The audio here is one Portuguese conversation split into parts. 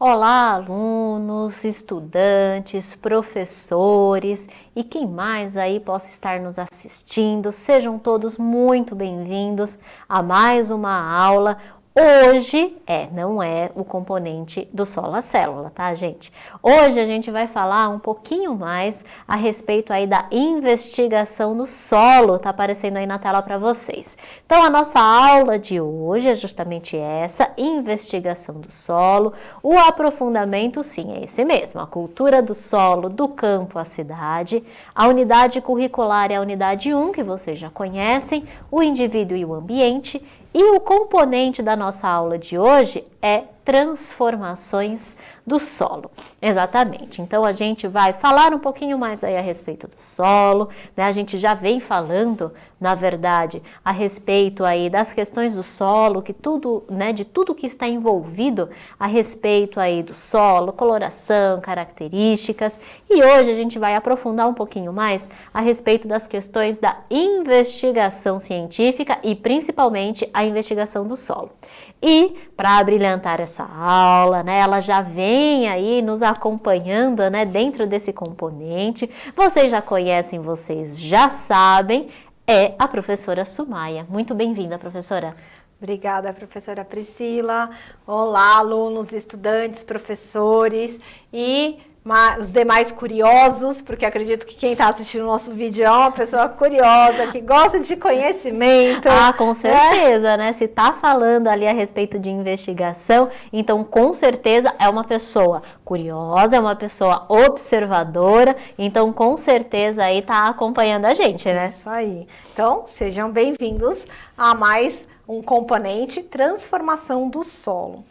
Olá, alunos, estudantes, professores e quem mais aí possa estar nos assistindo. Sejam todos muito bem-vindos a mais uma aula. Hoje, não é o componente do solo a célula, tá, gente? Hoje a gente vai falar um pouquinho mais a respeito aí da investigação do solo, tá aparecendo aí na tela para vocês. Então, a nossa aula de hoje é justamente essa, investigação do solo. O aprofundamento, sim, é esse mesmo, a cultura do solo, do campo à cidade. A unidade curricular é a unidade 1, que vocês já conhecem, o indivíduo e o ambiente. E o componente da nossa aula de hoje é transformações do solo. Exatamente. Então, a gente vai falar um pouquinho mais aí a respeito do solo, né? A gente já vem falando, na verdade, a respeito aí das questões do solo, que tudo, né, de tudo que está envolvido a respeito aí do solo, coloração, características. E hoje a gente vai aprofundar um pouquinho mais a respeito das questões da investigação científica e principalmente a investigação do solo. E para abrilhantar essa aula, né, ela já vem aí nos acompanhando, né, dentro desse componente. Vocês já conhecem, vocês já sabem, é a professora Sumaia. Muito bem-vinda, professora. Obrigada, professora Priscila. Olá, alunos, estudantes, professores e os demais curiosos, porque acredito que quem está assistindo o nosso vídeo é uma pessoa curiosa, que gosta de conhecimento. Ah, com certeza, né? Se está falando ali a respeito de investigação, então com certeza é uma pessoa curiosa, é uma pessoa observadora, então com certeza aí está acompanhando a gente, né? Isso aí. Então, sejam bem-vindos a mais um componente, transformação do solo.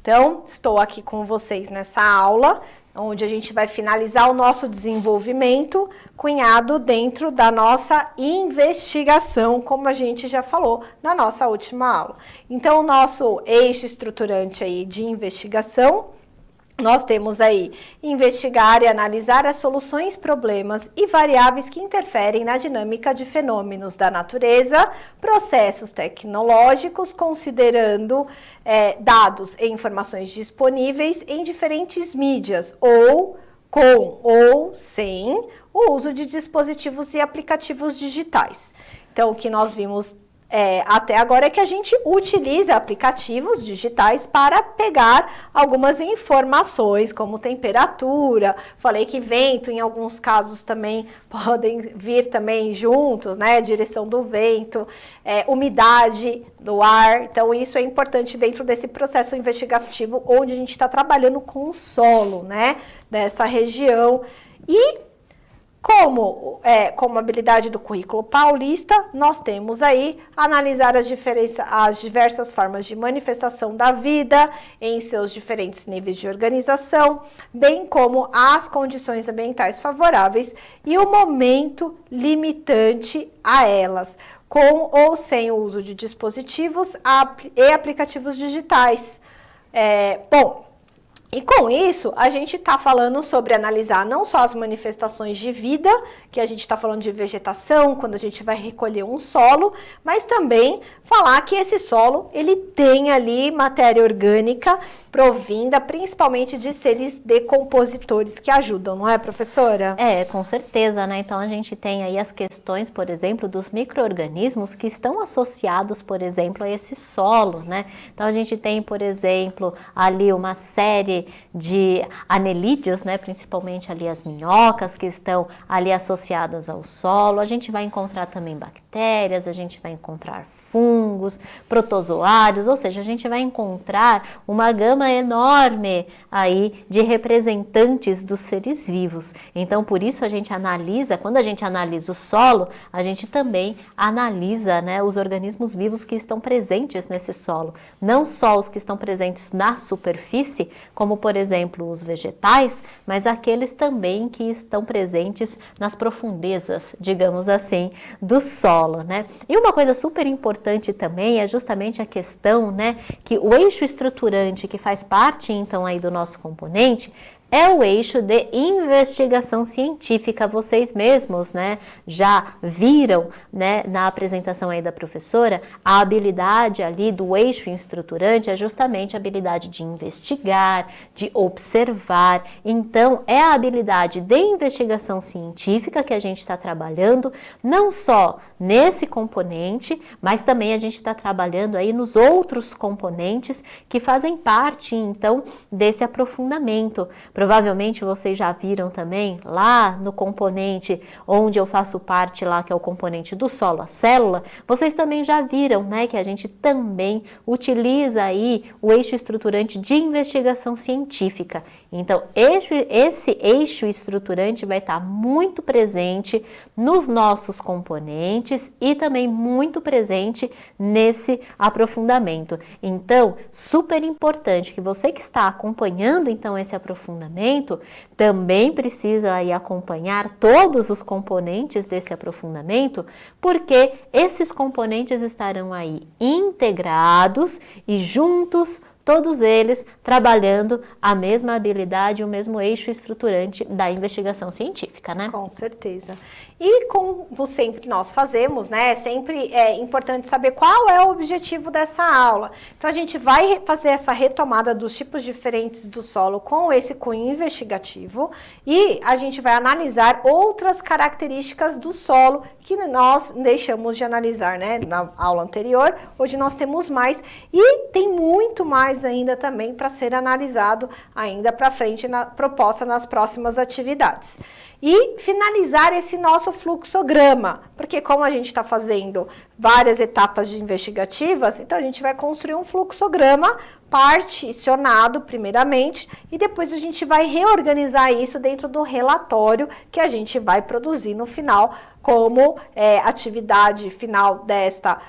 Então, estou aqui com vocês nessa aula, onde a gente vai finalizar o nosso desenvolvimento cunhado dentro da nossa investigação, como a gente já falou na nossa última aula. Então, o nosso eixo estruturante aí de investigação, nós temos aí investigar e analisar as soluções, problemas e variáveis que interferem na dinâmica de fenômenos da natureza, processos tecnológicos, considerando dados e informações disponíveis em diferentes mídias, ou com ou sem o uso de dispositivos e aplicativos digitais. Então, o que nós vimos até agora é que a gente utiliza aplicativos digitais para pegar algumas informações, como temperatura, falei que vento, em alguns casos também podem vir também juntos, né, direção do vento, umidade do ar, então isso é importante dentro desse processo investigativo, onde a gente está trabalhando com o solo, né, dessa região. E como habilidade do currículo paulista, nós temos aí analisar as diversas formas de manifestação da vida em seus diferentes níveis de organização, bem como as condições ambientais favoráveis e o momento limitante a elas, com ou sem o uso de dispositivos e aplicativos digitais. E com isso, a gente está falando sobre analisar não só as manifestações de vida, que a gente está falando de vegetação, quando a gente vai recolher um solo, mas também falar que esse solo, ele tem ali matéria orgânica provinda principalmente de seres decompositores que ajudam, não é, professora? Com certeza, né? Então a gente tem aí as questões, por exemplo, dos micro-organismos que estão associados, por exemplo, a esse solo, né? Então a gente tem, por exemplo, ali uma série de anelídeos, né? Principalmente ali as minhocas que estão ali associadas ao solo. A gente vai encontrar também bactérias, a gente vai encontrar fungos, protozoários, ou seja, a gente vai encontrar uma gama enorme aí de representantes dos seres vivos. Então, por isso a gente analisa, quando a gente analisa o solo, a gente também analisa, né, os organismos vivos que estão presentes nesse solo. Não só os que estão presentes na superfície, como por exemplo os vegetais, mas aqueles também que estão presentes nas profundezas, digamos assim, do solo, né? E uma coisa super importante também é justamente a questão, né, que o eixo estruturante que faz parte então aí do nosso componente é o eixo de investigação científica. Vocês mesmos, né, já viram, né, na apresentação aí da professora, a habilidade ali do eixo estruturante é justamente a habilidade de investigar, de observar. Então, é a habilidade de investigação científica que a gente está trabalhando, não só nesse componente, mas também a gente está trabalhando aí nos outros componentes que fazem parte, então, desse aprofundamento. Provavelmente vocês já viram também lá no componente onde eu faço parte lá, que é o componente do solo, a célula, vocês também já viram, né, que a gente também utiliza aí o eixo estruturante de investigação científica. Então, esse eixo estruturante vai estar muito presente nos nossos componentes e também muito presente nesse aprofundamento. Então, super importante que você que está acompanhando então esse aprofundamento também precisa aí acompanhar todos os componentes desse aprofundamento, porque esses componentes estarão aí integrados e juntos, todos eles trabalhando a mesma habilidade, o mesmo eixo estruturante da investigação científica, né? Com certeza. E como sempre nós fazemos, né, sempre é importante saber qual é o objetivo dessa aula. Então, a gente vai fazer essa retomada dos tipos diferentes do solo com esse cunho investigativo e a gente vai analisar outras características do solo que nós deixamos de analisar, né, na aula anterior. Hoje nós temos mais e tem muito mais ainda também para ser analisado ainda para frente, proposta nas próximas atividades. E finalizar esse nosso fluxograma, porque como a gente está fazendo várias etapas de investigativas, então a gente vai construir um fluxograma particionado primeiramente e depois a gente vai reorganizar isso dentro do relatório que a gente vai produzir no final como atividade final desta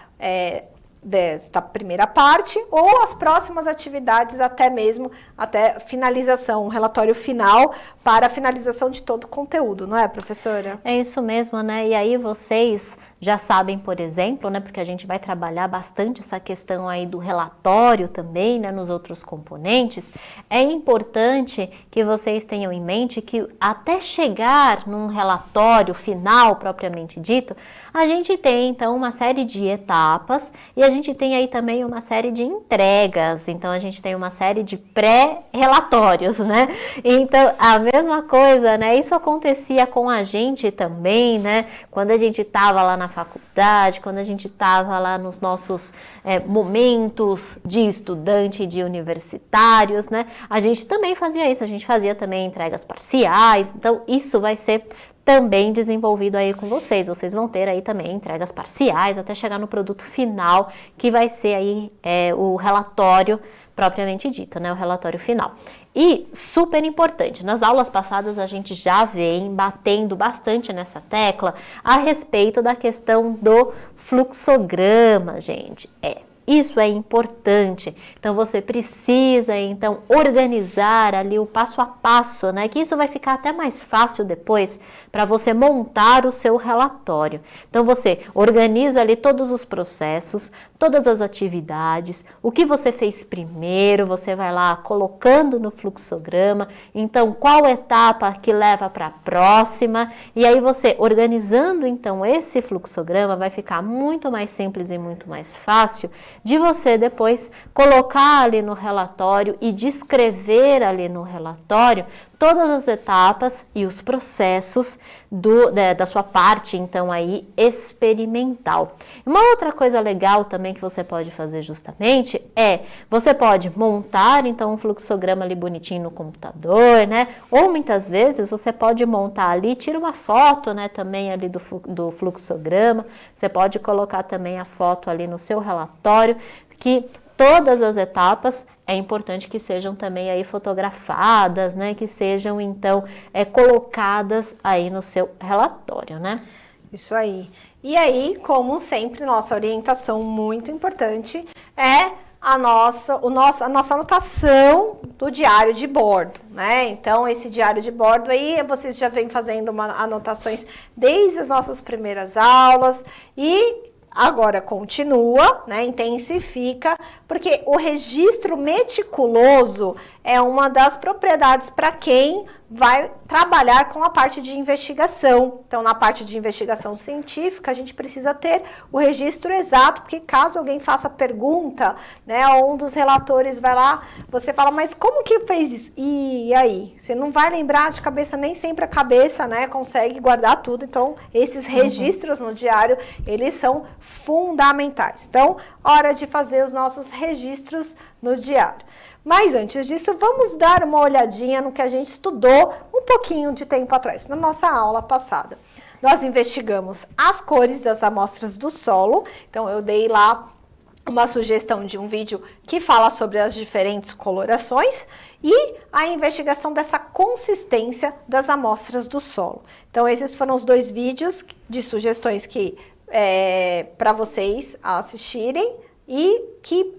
primeira parte ou as próximas atividades até finalização, um relatório final para a finalização de todo o conteúdo, não é, professora? É isso mesmo, né? E aí vocês já sabem, por exemplo, né, porque a gente vai trabalhar bastante essa questão aí do relatório também, né, nos outros componentes, é importante que vocês tenham em mente que até chegar num relatório final propriamente dito, a gente tem então uma série de etapas e a gente tem aí também uma série de entregas, então a gente tem uma série de pré-relatórios, né? Então a mesma coisa, né? Isso acontecia com a gente também, né? Quando a gente estava lá na faculdade, quando a gente estava lá nos nossos momentos de estudante, de universitários, né? A gente também fazia isso, a gente fazia também entregas parciais, então isso vai ser também desenvolvido aí com vocês. Vocês vão ter aí também entregas parciais até chegar no produto final, que vai ser aí o relatório propriamente dito, né? O relatório final. E super importante, nas aulas passadas a gente já vem batendo bastante nessa tecla a respeito da questão do fluxograma, gente. Isso é importante, então você precisa então organizar ali o passo a passo, né? Que isso vai ficar até mais fácil depois para você montar o seu relatório. Então você organiza ali todos os processos, todas as atividades, o que você fez primeiro, você vai lá colocando no fluxograma, então qual etapa que leva para a próxima, e aí você organizando então esse fluxograma vai ficar muito mais simples e muito mais fácil de você depois colocar ali no relatório e descrever ali no relatório todas as etapas e os processos da sua parte, então, aí, experimental. Uma outra coisa legal também que você pode fazer justamente você pode montar, então, um fluxograma ali bonitinho no computador, né? Ou, muitas vezes, você pode montar ali, tira uma foto, né, também ali do fluxograma, você pode colocar também a foto ali no seu relatório, que todas as etapas é importante que sejam também aí fotografadas, né? Que sejam, então, colocadas aí no seu relatório, né? Isso aí. E aí, como sempre, nossa orientação muito importante é a nossa anotação do diário de bordo, né? Então, esse diário de bordo aí, vocês já vêm fazendo anotações desde as nossas primeiras aulas e agora continua, né, intensifica, porque o registro meticuloso é uma das propriedades para quem vai trabalhar com a parte de investigação. Então, na parte de investigação científica, a gente precisa ter o registro exato, porque caso alguém faça pergunta, né, um dos relatores vai lá, você fala, mas como que fez isso? E aí? Você não vai lembrar de cabeça, nem sempre a cabeça, né, consegue guardar tudo. Então, esses registros no diário, eles são fundamentais. Então, hora de fazer os nossos registros no diário. Mas antes disso, vamos dar uma olhadinha no que a gente estudou um pouquinho de tempo atrás, na nossa aula passada. Nós investigamos as cores das amostras do solo, então eu dei lá uma sugestão de um vídeo que fala sobre as diferentes colorações e a investigação dessa consistência das amostras do solo. Então esses foram os 2 vídeos de sugestões que para vocês assistirem e que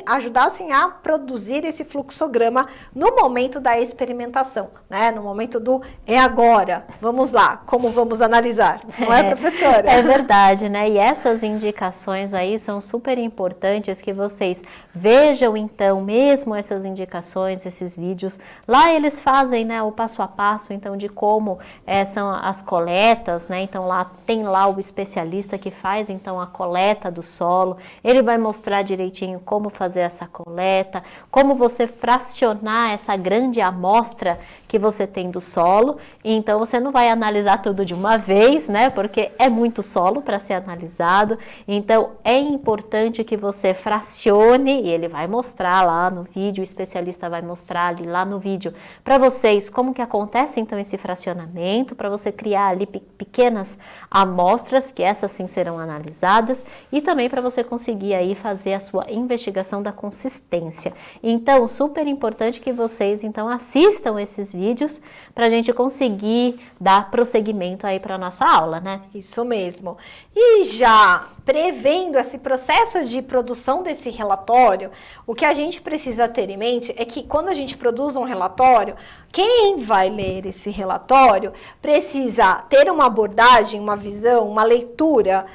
ajudassem a produzir esse fluxograma no momento da experimentação, né? No momento do agora, vamos lá, como vamos analisar, não é, professora? É verdade, né? E essas indicações aí são super importantes que vocês vejam, então, mesmo essas indicações, esses vídeos, lá eles fazem, né, o passo a passo, então, de como são as coletas, né? Então, lá tem lá o especialista que faz, então, a coleta do solo, ele vai mostrar direitinho como fazer essa coleta, como você fracionar essa grande amostra que você tem do solo. Então você não vai analisar tudo de uma vez, né? Porque é muito solo para ser analisado. Então é importante que você fracione, e ele vai mostrar lá no vídeo, o especialista vai mostrar ali lá no vídeo para vocês como que acontece então esse fracionamento, para você criar ali pequenas amostras, que essas sim serão analisadas, e também para você conseguir aí fazer a sua investigação da consistência. Então, super importante que vocês então assistam esses vídeos para a gente conseguir dar prosseguimento aí para nossa aula, né? Isso mesmo. E já prevendo esse processo de produção desse relatório, o que a gente precisa ter em mente é que quando a gente produz um relatório, quem vai ler esse relatório precisa ter uma abordagem, uma visão, uma leitura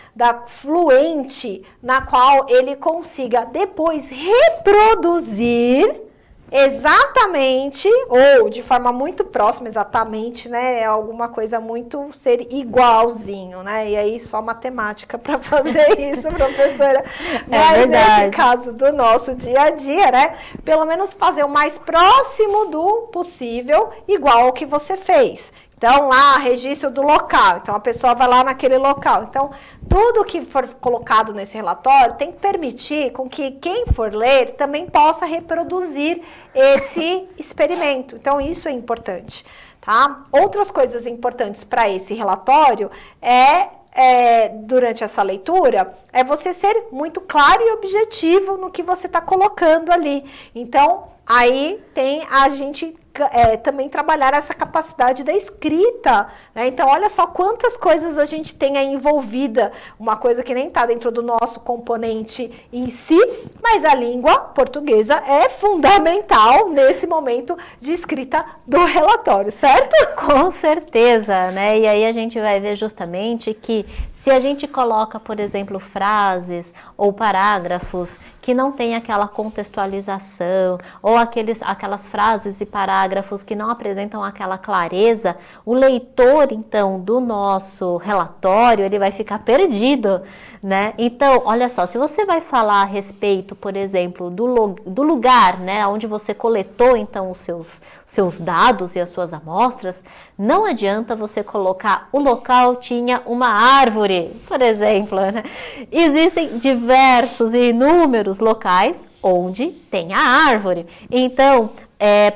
fluente, na qual ele consiga depois reproduzir exatamente, ou de forma muito próxima, exatamente, né? É alguma coisa muito ser igualzinho, né? E aí só matemática para fazer isso, professora. Mas verdade. nesse caso do nosso dia a dia, né? Pelo menos fazer o mais próximo do possível, igual ao que você fez. Então, lá, registro do local. Então, a pessoa vai lá naquele local. Então, tudo que for colocado nesse relatório tem que permitir com que quem for ler também possa reproduzir esse experimento. Então, isso é importante, tá? Outras coisas importantes para esse relatório durante essa leitura, é você ser muito claro e objetivo no que você está colocando ali. Então, aí tem a gente também trabalhar essa capacidade da escrita, né? Então, olha só quantas coisas a gente tem aí envolvida, uma coisa que nem está dentro do nosso componente em si, mas a língua portuguesa é fundamental nesse momento de escrita do relatório, certo? Com certeza, né? E aí a gente vai ver justamente que se a gente coloca, por exemplo, frases ou parágrafos que não tem aquela contextualização, ou aquelas frases e parágrafos que não apresentam aquela clareza, o leitor, então, do nosso relatório, ele vai ficar perdido, né? Então, olha só, se você vai falar a respeito, por exemplo, do lugar, né, onde você coletou, então, os seus dados e as suas amostras, não adianta você colocar o local tinha uma árvore, por exemplo, né? Existem diversos e inúmeros locais onde tem a árvore. Então,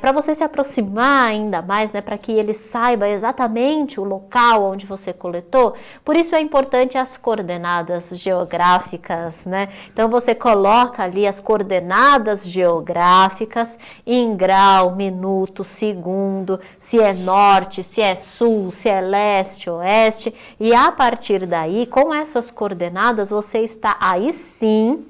para você se aproximar ainda mais, né, para que ele saiba exatamente o local onde você coletou, por isso é importante as coordenadas geográficas, né? Então você coloca ali as coordenadas geográficas em grau, minuto, segundo, se é norte, se é sul, se é leste, oeste, e a partir daí, com essas coordenadas, você está aí sim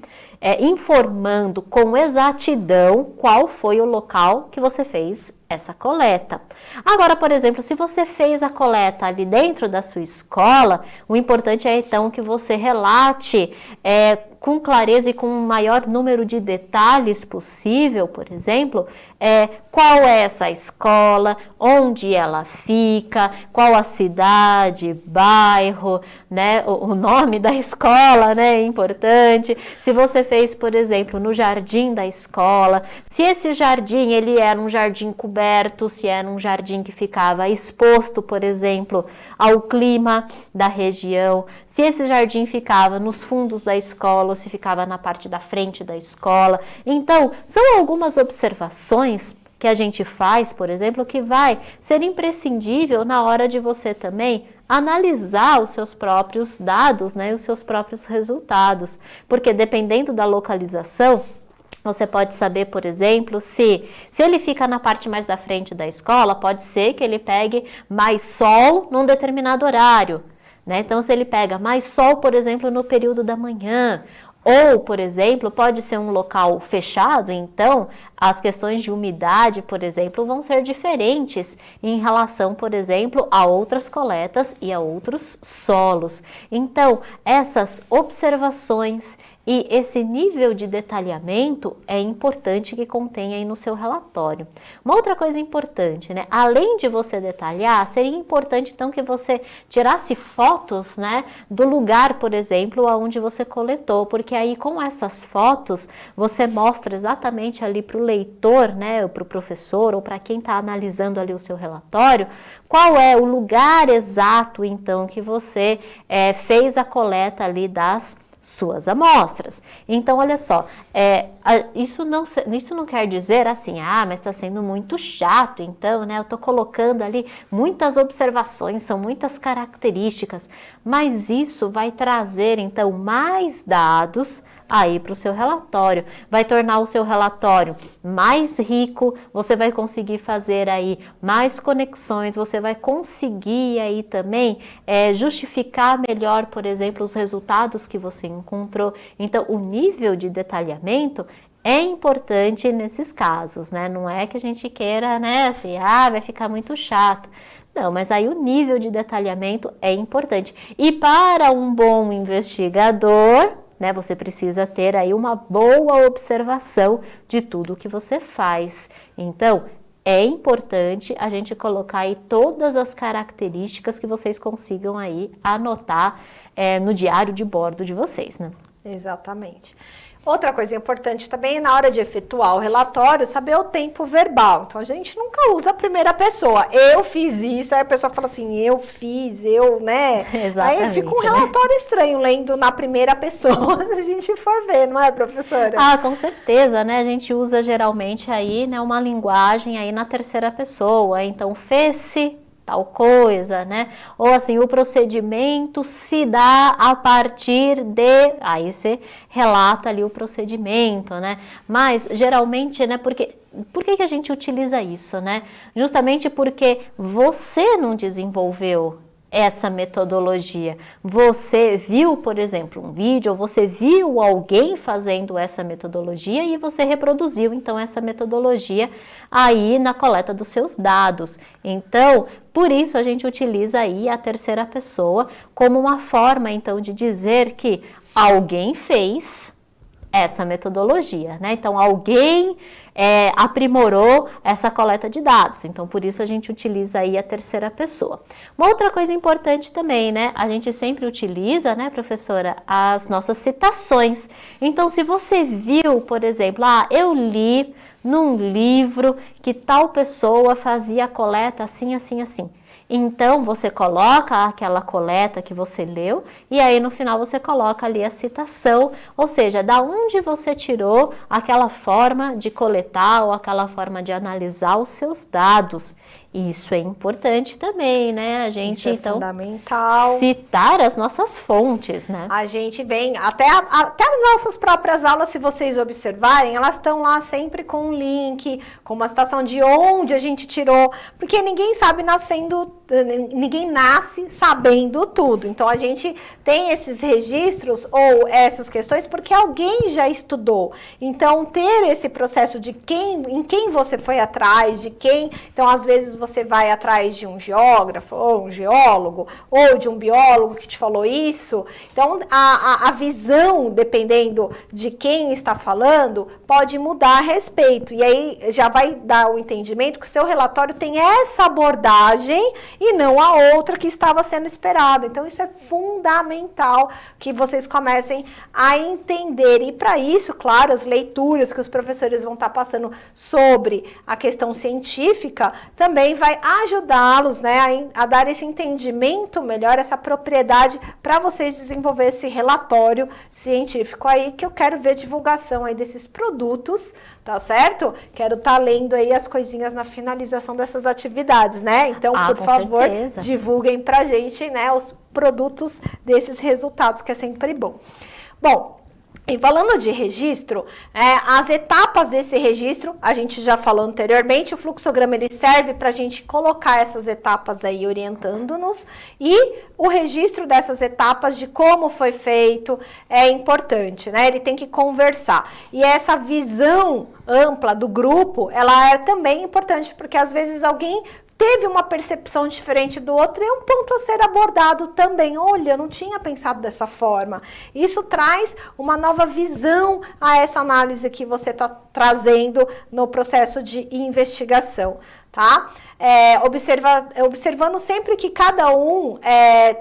informando com exatidão qual foi o local que você fez essa coleta. Agora, por exemplo, se você fez a coleta ali dentro da sua escola, o importante é então que você relate com clareza e com o maior número de detalhes possível, por exemplo, qual é essa escola, onde ela fica, qual a cidade, bairro, né, o nome da escola, né, é importante. Se você fez, por exemplo, no jardim da escola, se esse jardim ele era um jardim coberto, se era um jardim que ficava exposto, por exemplo, ao clima da região, se esse jardim ficava nos fundos da escola, ou se ficava na parte da frente da escola. Então, são algumas observações que a gente faz, por exemplo, que vai ser imprescindível na hora de você também analisar os seus próprios dados, né, os seus próprios resultados, porque dependendo da localização, você pode saber, por exemplo, se ele fica na parte mais da frente da escola, pode ser que ele pegue mais sol num determinado horário, né? Então, se ele pega mais sol, por exemplo, no período da manhã, ou, por exemplo, pode ser um local fechado, então as questões de umidade, por exemplo, vão ser diferentes em relação, por exemplo, a outras coletas e a outros solos. Então, essas observações e esse nível de detalhamento é importante que contenha aí no seu relatório. Uma outra coisa importante, né? Além de você detalhar, seria importante então que você tirasse fotos, né, do lugar, por exemplo, onde você coletou, porque aí com essas fotos você mostra exatamente ali para o leitor, né, para o professor ou para quem está analisando ali o seu relatório, qual é o lugar exato então que você fez a coleta ali das suas amostras. Então, olha só, isso não quer dizer assim, mas está sendo muito chato, então, né, eu estou colocando ali muitas observações, são muitas características, mas isso vai trazer, então, mais dados aí para o seu relatório, vai tornar o seu relatório mais rico, você vai conseguir fazer aí mais conexões, você vai conseguir aí também justificar melhor, por exemplo, os resultados que você encontrou. Então, o nível de detalhamento é importante nesses casos, né? Não é que a gente queira, né, assim, vai ficar muito chato. Não, mas aí o nível de detalhamento é importante. E para um bom investigador, né, você precisa ter aí uma boa observação de tudo que você faz. Então, é importante a gente colocar aí todas as características que vocês consigam aí anotar no diário de bordo de vocês, né? Exatamente. Outra coisa importante também é na hora de efetuar o relatório, saber o tempo verbal. Então, a gente nunca usa a primeira pessoa. Eu fiz isso, aí a pessoa fala assim, eu fiz, né? Exatamente. Aí fica um relatório estranho lendo na primeira pessoa, se a gente for ver, não é, professora? Com certeza, né? A gente usa geralmente aí, né, uma linguagem aí na terceira pessoa. Então, fez-se tal coisa, né? Ou assim, o procedimento se dá a partir de... Aí você relata ali o procedimento, né? Mas, geralmente, né, por que a gente utiliza isso, né? Justamente porque você não desenvolveu essa metodologia. Você viu, por exemplo, um vídeo, ou você viu alguém fazendo essa metodologia e você reproduziu, então, essa metodologia aí na coleta dos seus dados. Então, por isso a gente utiliza aí a terceira pessoa como uma forma, então, de dizer que alguém fez essa metodologia, né? Então, alguém aprimorou essa coleta de dados. Então, por isso a gente utiliza aí a terceira pessoa. Uma outra coisa importante também, né? A gente sempre utiliza, né, professora, as nossas citações. Então, se você viu, por exemplo, eu li num livro que tal pessoa fazia a coleta assim, assim, assim. Então, você coloca aquela coleta que você leu e aí no final você coloca ali a citação, ou seja, da onde você tirou aquela forma de coletar ou aquela forma de analisar os seus dados. Isso é importante também, né? A gente, Isso é então, fundamental. citar as nossas fontes, né? A gente vem, até as nossas próprias aulas, se vocês observarem, elas estão lá sempre com um link, com uma citação de onde a gente tirou, porque ninguém nasce sabendo tudo. Então, a gente tem esses registros ou essas questões porque alguém já estudou. Então, ter esse processo de em quem você foi atrás, de quem... Então, às vezes, você vai atrás de um geógrafo, ou um geólogo, ou de um biólogo que te falou isso. Então, a visão, dependendo de quem está falando, pode mudar a respeito. E aí, já vai dar o entendimento que o seu relatório tem essa abordagem e não a outra que estava sendo esperada. Então, isso é fundamental que vocês comecem a entender. E para isso, claro, as leituras que os professores vão estar passando sobre a questão científica também vai ajudá-los, né, a dar esse entendimento melhor, essa propriedade para vocês desenvolver esse relatório científico aí, que eu quero ver divulgação aí desses produtos, tá certo? Quero estar lendo aí as coisinhas na finalização dessas atividades, né? Então, por favor, certeza, divulguem pra gente, né, os produtos desses resultados, que é sempre bom. Bom, e falando de registro, as etapas desse registro, a gente já falou anteriormente, o fluxograma ele serve para a gente colocar essas etapas aí orientando-nos, e o registro dessas etapas de como foi feito é importante, né? Ele tem que conversar. E essa visão ampla do grupo, ela é também importante, porque às vezes alguém teve uma percepção diferente do outro, e é um ponto a ser abordado também. Olha, eu não tinha pensado dessa forma. Isso traz uma nova visão a essa análise que você está trazendo no processo de investigação, tá? Observando sempre que cada um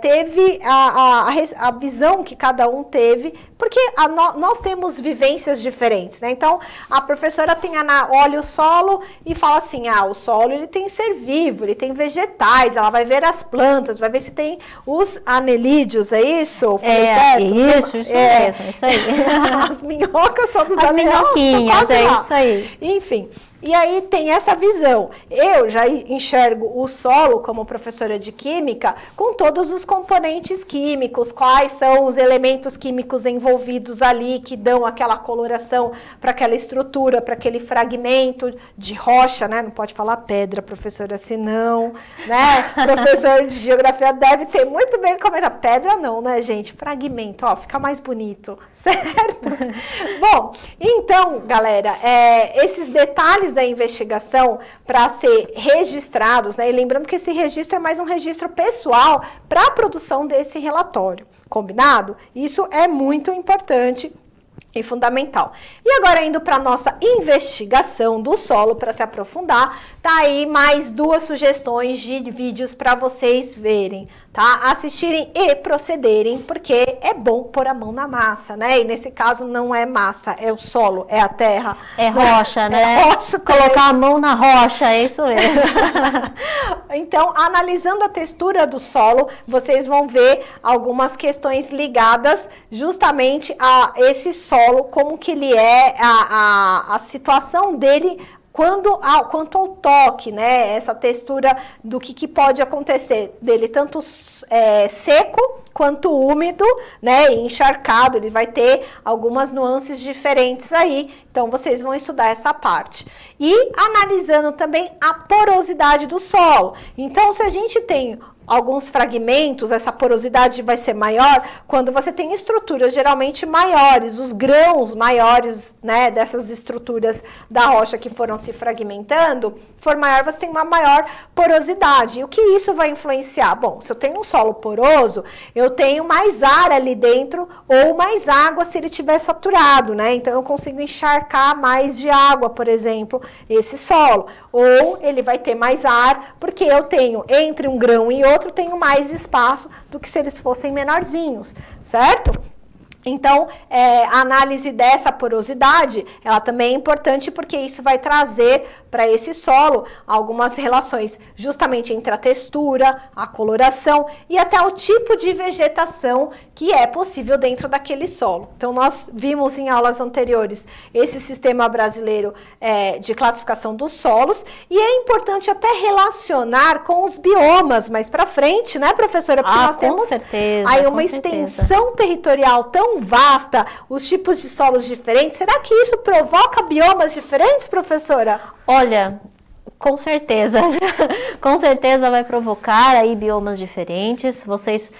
teve a visão que cada um teve, porque nós temos vivências diferentes, né? Então, a professora olha o solo e fala assim, o solo ele tem ser vivo, ele tem vegetais, ela vai ver as plantas, vai ver se tem os anelídeos, é isso? Falei certo? Isso mesmo, isso aí. As minhocas são dos as minhoquinhas, isso aí. Enfim, e aí tem essa visão. Eu já enxergo o solo como professora de química com todos os componentes químicos, quais são os elementos químicos envolvidos ali que dão aquela coloração para aquela estrutura, para aquele fragmento de rocha, né? Não pode falar pedra, professora, senão, né? Professor de geografia deve ter muito bem comentado. Pedra não, né, gente? Fragmento, ó, fica mais bonito, certo? Bom, então, galera, esses detalhes da investigação para ser registrados, né? E lembrando que esse registro é mais um registro pessoal para a produção desse relatório, combinado? Isso é muito importante e fundamental. E agora, indo para a nossa investigação do solo, para se aprofundar, tá aí mais 2 sugestões de vídeos para vocês verem, tá? Assistirem e procederem, porque é bom pôr a mão na massa, né? E nesse caso não é massa, é o solo, é a terra. É rocha, né? É rocha. Colocar a mão na rocha, é isso mesmo. Então, analisando a textura do solo, vocês vão ver algumas questões ligadas justamente a esse solo, como que ele é, a situação dele quanto ao toque, né? Essa textura do que pode acontecer dele, tanto seco quanto úmido, né? E encharcado, ele vai ter algumas nuances diferentes aí. Então, vocês vão estudar essa parte. E analisando também a porosidade do solo. Então, se a gente tem alguns fragmentos, essa porosidade vai ser maior quando você tem estruturas geralmente maiores, os grãos maiores, né, dessas estruturas da rocha que foram se fragmentando, for maior, você tem uma maior porosidade. E o que isso vai influenciar? Bom, se eu tenho um solo poroso, eu tenho mais ar ali dentro ou mais água se ele estiver saturado, né? Então, eu consigo encharcar mais de água, por exemplo, esse solo. Ou ele vai ter mais ar, porque eu tenho entre um grão e outro, tenho mais espaço do que se eles fossem menorzinhos, certo? Então, a análise dessa porosidade, ela também é importante porque isso vai trazer para esse solo algumas relações justamente entre a textura, a coloração e até o tipo de vegetação que é possível dentro daquele solo. Então, nós vimos em aulas anteriores esse sistema brasileiro de classificação dos solos, e é importante até relacionar com os biomas mais para frente, né, professora? Porque nós temos certeza, aí uma extensão territorial tão vasta, os tipos de solos diferentes. Será que isso provoca biomas diferentes, professora? Olha, com certeza, com certeza vai provocar aí biomas diferentes. Vocês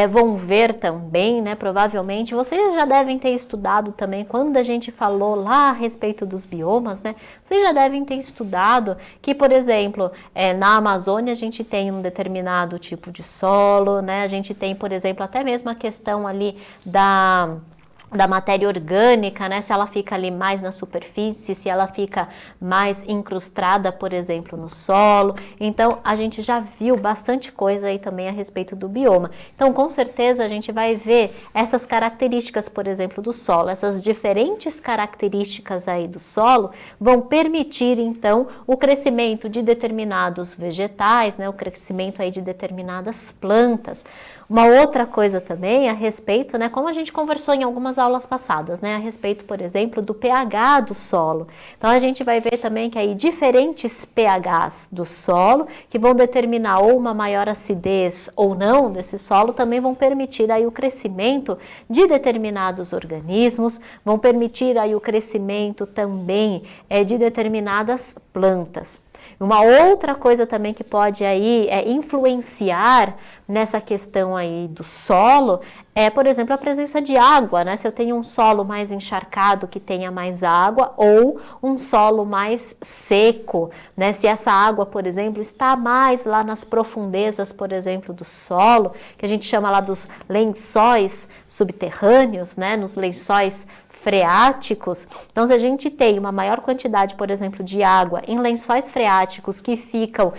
vão ver também, né, provavelmente, vocês já devem ter estudado também, quando a gente falou lá a respeito dos biomas, né, vocês já devem ter estudado que, por exemplo, na Amazônia a gente tem um determinado tipo de solo, né, a gente tem, por exemplo, até mesmo a questão ali da matéria orgânica, né? Se ela fica ali mais na superfície, se ela fica mais incrustada, por exemplo, no solo. Então, a gente já viu bastante coisa aí também a respeito do bioma. Então, com certeza, a gente vai ver essas características, por exemplo, do solo. Essas diferentes características aí do solo vão permitir, então, o crescimento de determinados vegetais, né? O crescimento aí de determinadas plantas. Uma outra coisa também a respeito, né, como a gente conversou em algumas aulas passadas, né, a respeito, por exemplo, do pH do solo. Então, a gente vai ver também que aí diferentes pHs do solo, que vão determinar ou uma maior acidez ou não desse solo, também vão permitir aí o crescimento de determinados organismos, vão permitir aí o crescimento também de determinadas plantas. Uma outra coisa também que pode aí influenciar nessa questão aí do solo é, por exemplo, a presença de água, né? Se eu tenho um solo mais encharcado que tenha mais água ou um solo mais seco, né? Se essa água, por exemplo, está mais lá nas profundezas, por exemplo, do solo, que a gente chama lá dos lençóis subterrâneos, né? Nos lençóis freáticos. Então, se a gente tem uma maior quantidade, por exemplo, de água em lençóis freáticos que ficam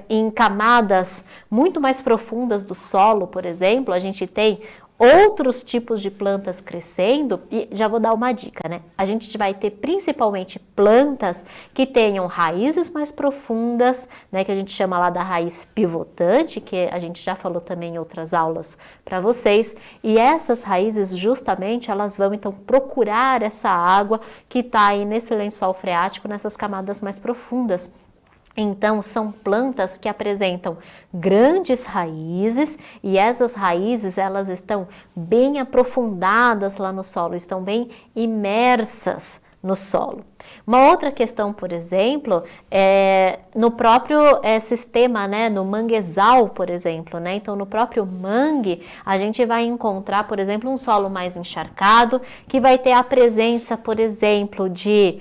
em camadas muito mais profundas do solo, por exemplo, a gente tem outros tipos de plantas crescendo, e já vou dar uma dica, né? A gente vai ter principalmente plantas que tenham raízes mais profundas, né? Que a gente chama lá da raiz pivotante, que a gente já falou também em outras aulas para vocês. E essas raízes, justamente, elas vão então procurar essa água que está aí nesse lençol freático, nessas camadas mais profundas. Então, são plantas que apresentam grandes raízes e essas raízes, elas estão bem aprofundadas lá no solo, estão bem imersas no solo. Uma outra questão, por exemplo, no próprio sistema, né, no manguezal, por exemplo, né? Então, no próprio mangue, a gente vai encontrar, por exemplo, um solo mais encharcado, que vai ter a presença, por exemplo, de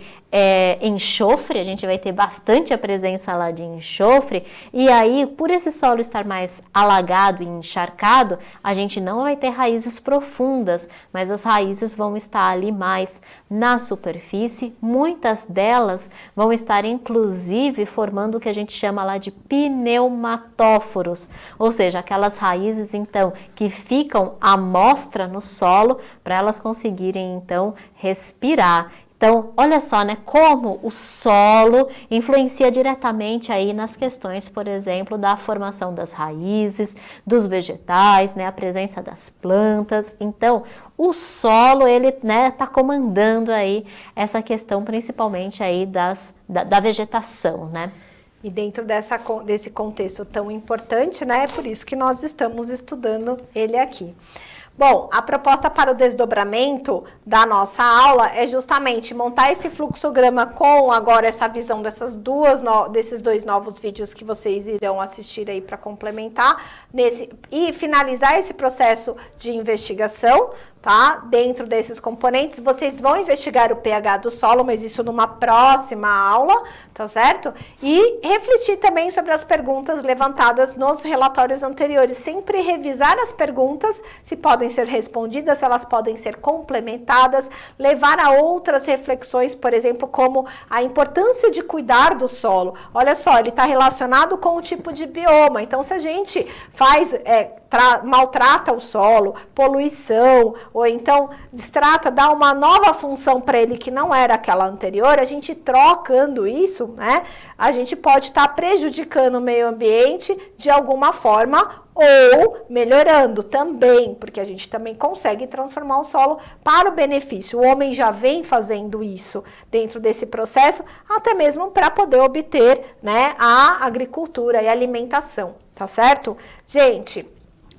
enxofre, a gente vai ter bastante a presença lá de enxofre, e aí, por esse solo estar mais alagado e encharcado, a gente não vai ter raízes profundas, mas as raízes vão estar ali mais na superfície, muitas delas vão estar inclusive formando o que a gente chama lá de pneumatóforos, ou seja, aquelas raízes então que ficam à mostra no solo para elas conseguirem então respirar. Então, olha só, né, como o solo influencia diretamente aí nas questões, por exemplo, da formação das raízes, dos vegetais, né, a presença das plantas. Então, o solo, ele, né, tá comandando aí essa questão, principalmente aí da vegetação, né? E dentro desse contexto tão importante, né, é por isso que nós estamos estudando ele aqui. Bom, a proposta para o desdobramento da nossa aula é justamente montar esse fluxograma com agora essa visão desses dois novos vídeos que vocês irão assistir aí para complementar e finalizar esse processo de investigação, tá? Dentro desses componentes, vocês vão investigar o pH do solo, mas isso numa próxima aula, tá certo? E refletir também sobre as perguntas levantadas nos relatórios anteriores. Sempre revisar as perguntas, se podem ser respondidas, se elas podem ser complementadas, levar a outras reflexões, por exemplo, como a importância de cuidar do solo. Olha só, ele está relacionado com o tipo de bioma. Então, se a gente maltrata o solo, poluição, ou então destrata, dá uma nova função para ele que não era aquela anterior, a gente trocando isso, né? A gente pode estar prejudicando o meio ambiente de alguma forma ou melhorando também, porque a gente também consegue transformar o solo para o benefício. O homem já vem fazendo isso dentro desse processo, até mesmo para poder obter, né, a agricultura e a alimentação, tá certo? Gente,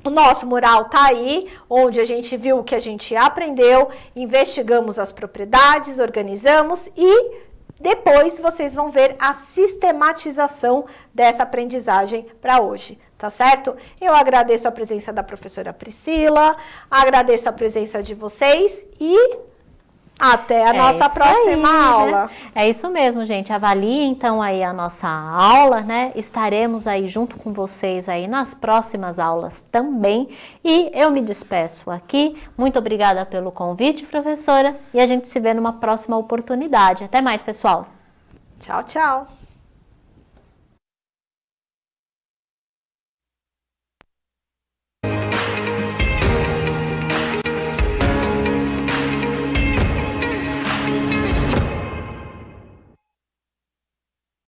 o nosso mural tá aí, onde a gente viu o que a gente aprendeu, investigamos as propriedades, organizamos e depois vocês vão ver a sistematização dessa aprendizagem para hoje, tá certo? Eu agradeço a presença da professora Priscila, agradeço a presença de vocês e até a nossa próxima aula. Né? É isso mesmo, gente. Avalie então aí a nossa aula, né? Estaremos aí junto com vocês aí nas próximas aulas também. E eu me despeço aqui. Muito obrigada pelo convite, professora. E a gente se vê numa próxima oportunidade. Até mais, pessoal. Tchau, tchau.